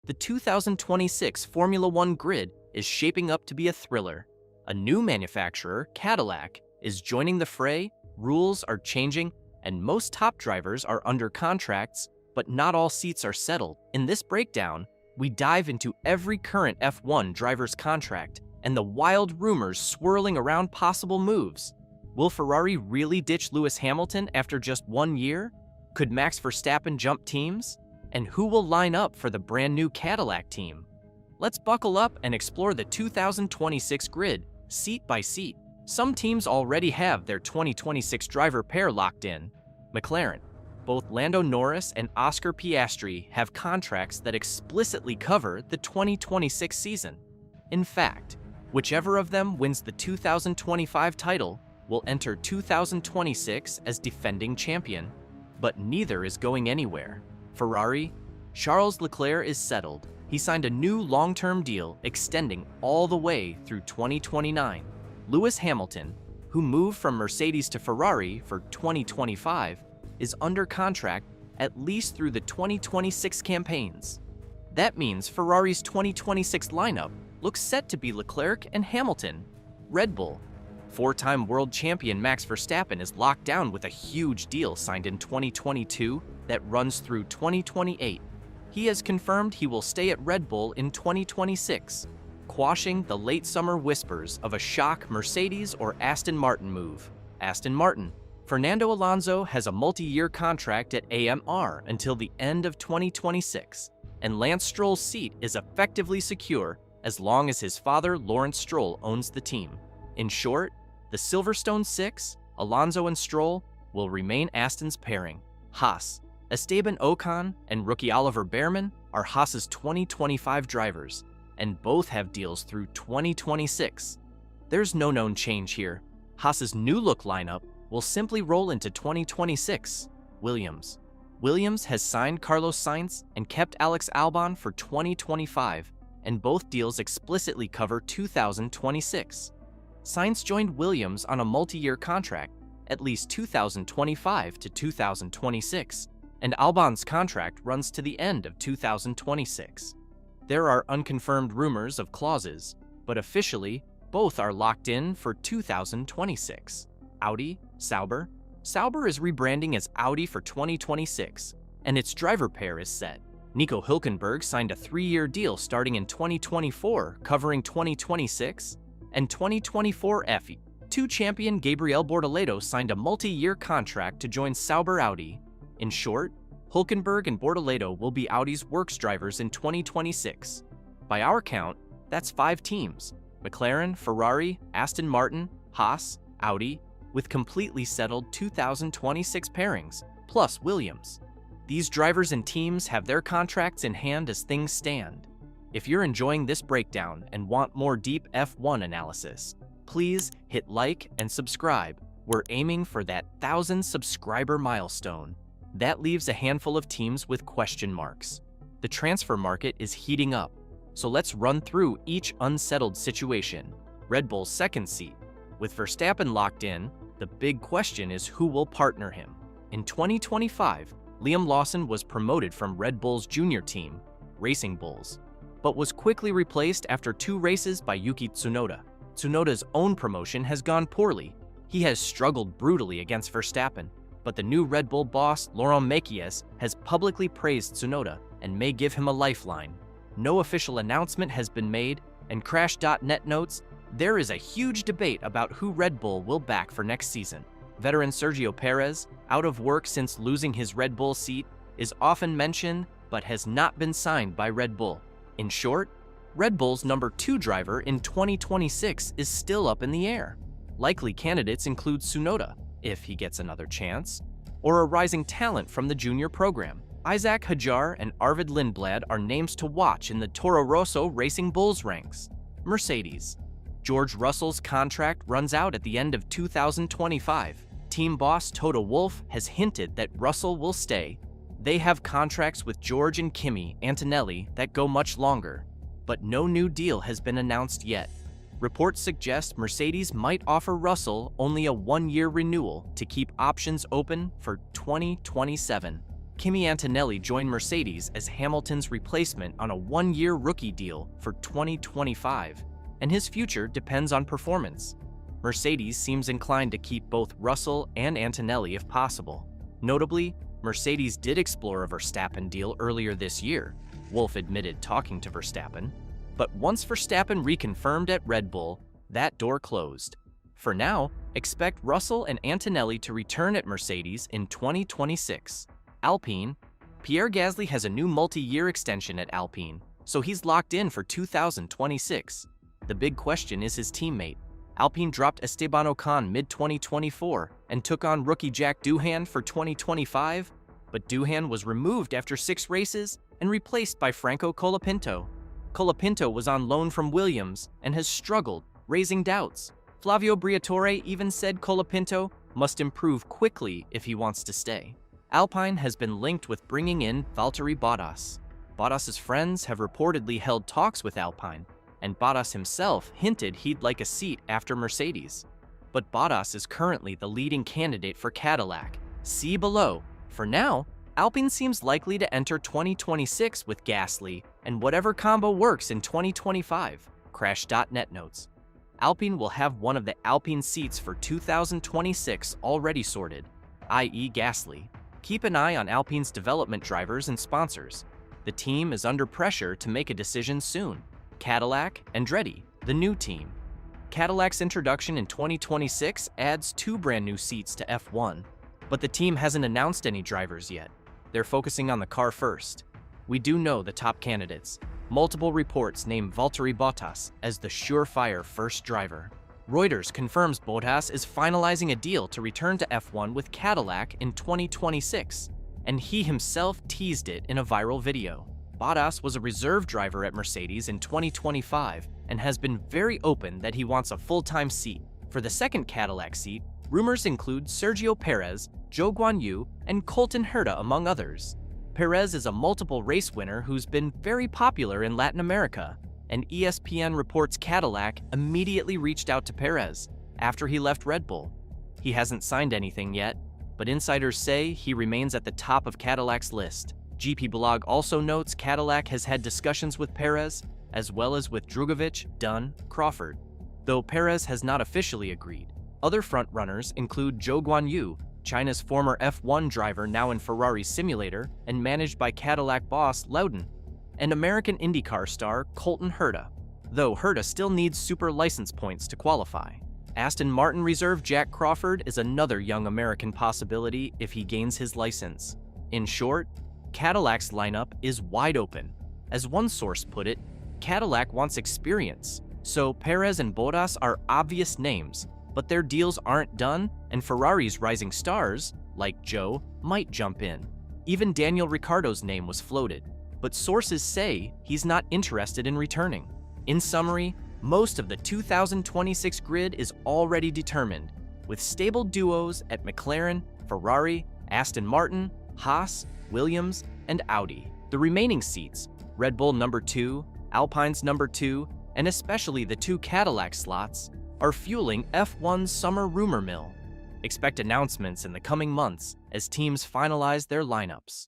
The 2026 Formula One grid is shaping up to be a thriller. A new manufacturer, Cadillac, is joining the fray, rules are changing, and most top drivers are under contracts, but not all seats are settled. In this breakdown, we dive into every current F1 driver's contract and the wild rumors swirling around possible moves. Will Ferrari really ditch Lewis Hamilton after just 1 year? Could Max Verstappen jump teams? And who will line up for the brand new Cadillac team? Let's buckle up and explore the 2026 grid, seat by seat. Some teams already have their 2026 driver pair locked in. McLaren. Both Lando Norris and Oscar Piastri have contracts that explicitly cover the 2026 season. In fact, whichever of them wins the 2025 title will enter 2026 as defending champion, but neither is going anywhere. Ferrari, Charles Leclerc is settled. He signed a new long-term deal extending all the way through 2029. Lewis Hamilton, who moved from Mercedes to Ferrari for 2025, is under contract at least through the 2026 campaigns. That means Ferrari's 2026 lineup looks set to be Leclerc and Hamilton. Red Bull. Four-time world champion Max Verstappen is locked down with a huge deal signed in 2022 that runs through 2028. He has confirmed he will stay at Red Bull in 2026, quashing the late summer whispers of a shock Mercedes or Aston Martin move. Aston Martin. Fernando Alonso has a multi-year contract at AMR until the end of 2026, and Lance Stroll's seat is effectively secure as long as his father Lawrence Stroll owns the team. In short, the Silverstone Six, Alonso and Stroll, will remain Aston's pairing. Haas. Esteban Ocon and rookie Oliver Bearman are Haas's 2025 drivers, and both have deals through 2026. There's no known change here. Haas's new look lineup will simply roll into 2026. Williams. Williams has signed Carlos Sainz and kept Alex Albon for 2025, and both deals explicitly cover 2026. Sainz joined Williams on a multi-year contract, at least 2025 to 2026, and Albon's contract runs to the end of 2026. There are unconfirmed rumors of clauses, but officially, both are locked in for 2026. Audi, Sauber. Sauber is rebranding as Audi for 2026, and its driver pair is set. Nico Hülkenberg signed a 3-year deal starting in 2024, covering 2026 and 2024 F2 champion Gabriel Bortoleto signed a multi-year contract to join Sauber Audi. In short, Hülkenberg and Bortoleto will be Audi's works drivers in 2026. By our count, that's 5 teams: McLaren, Ferrari, Aston Martin, Haas, Audi, with completely settled 2026 pairings, plus Williams. These drivers and teams have their contracts in hand as things stand. If you're enjoying this breakdown and want more deep F1 analysis, please hit like and subscribe. We're aiming for that 1,000 subscriber milestone. That leaves a handful of teams with question marks. The transfer market is heating up, so let's run through each unsettled situation. Red Bull's second seat. With Verstappen locked in, the big question is who will partner him. In 2025, Liam Lawson was promoted from Red Bull's junior team, Racing Bulls, but was quickly replaced after 2 races by Yuki Tsunoda. Tsunoda's own promotion has gone poorly. He has struggled brutally against Verstappen, but the new Red Bull boss, Laurent Mekies, has publicly praised Tsunoda and may give him a lifeline. No official announcement has been made, and Crash.net notes, there is a huge debate about who Red Bull will back for next season. Veteran Sergio Perez, out of work since losing his Red Bull seat, is often mentioned but has not been signed by Red Bull. In short, Red Bull's number 2 driver in 2026 is still up in the air. Likely candidates include Tsunoda, if he gets another chance, or a rising talent from the junior program. Isaac Hadjar and Arvid Lindblad are names to watch in the Toro Rosso Racing Bulls ranks. Mercedes. George Russell's contract runs out at the end of 2025. Team boss Toto Wolff has hinted that Russell will stay. They have contracts with George and Kimi Antonelli that go much longer, but no new deal has been announced yet. Reports suggest Mercedes might offer Russell only a 1-year renewal to keep options open for 2027. Kimi Antonelli joined Mercedes as Hamilton's replacement on a one-year rookie deal for 2025, and his future depends on performance. Mercedes seems inclined to keep both Russell and Antonelli if possible. Notably, Mercedes did explore a Verstappen deal earlier this year, Wolff admitted talking to Verstappen. But once Verstappen reconfirmed at Red Bull, that door closed. For now, expect Russell and Antonelli to return at Mercedes in 2026. Alpine. Pierre Gasly has a new multi-year extension at Alpine, so he's locked in for 2026. The big question is his teammate. Alpine dropped Esteban Ocon mid-2024 and took on rookie Jack Doohan for 2025, but Doohan was removed after 6 races and replaced by Franco Colapinto. Colapinto was on loan from Williams and has struggled, raising doubts. Flavio Briatore even said Colapinto must improve quickly if he wants to stay. Alpine has been linked with bringing in Valtteri Bottas. Bottas's friends have reportedly held talks with Alpine, and Bottas himself hinted he'd like a seat after Mercedes. But Bottas is currently the leading candidate for Cadillac. See below. For now, Alpine seems likely to enter 2026 with Gasly, and whatever combo works in 2025. Crash.net notes. Alpine will have one of the Alpine seats for 2026 already sorted, i.e. Gasly. Keep an eye on Alpine's development drivers and sponsors. The team is under pressure to make a decision soon. Cadillac, Andretti, the new team. Cadillac's introduction in 2026 adds 2 brand new seats to F1, but the team hasn't announced any drivers yet. They're focusing on the car first. We do know the top candidates. Multiple reports name Valtteri Bottas as the surefire first driver. Reuters confirms Bottas is finalizing a deal to return to F1 with Cadillac in 2026, and he himself teased it in a viral video. Bottas was a reserve driver at Mercedes in 2025 and has been very open that he wants a full-time seat. For the second Cadillac seat, rumors include Sergio Perez, Zhou Guanyu, and Colton Herta, among others. Perez is a multiple race winner who's been very popular in Latin America, and ESPN reports Cadillac immediately reached out to Perez after he left Red Bull. He hasn't signed anything yet, but insiders say he remains at the top of Cadillac's list. GP Blog also notes Cadillac has had discussions with Perez, as well as with Drugovich, Dunn, Crawford. Though Perez has not officially agreed, other frontrunners include Zhou Guanyu, China's former F1 driver now in Ferrari simulator and managed by Cadillac boss Loudon, and American IndyCar star Colton Herta, though Herta still needs super license points to qualify. Aston Martin reserve Jack Crawford is another young American possibility if he gains his license. In short, Cadillac's lineup is wide open. As one source put it, Cadillac wants experience, so Perez and Bottas are obvious names, but their deals aren't done, and Ferrari's rising stars, like Joe, might jump in. Even Daniel Ricciardo's name was floated, but sources say he's not interested in returning. In summary, most of the 2026 grid is already determined, with stable duos at McLaren, Ferrari, Aston Martin, Haas, Williams, and Audi. The remaining seats, Red Bull number 2, Alpine's number 2, and especially the 2 Cadillac slots, are fueling F1's summer rumor mill. Expect announcements in the coming months as teams finalize their lineups.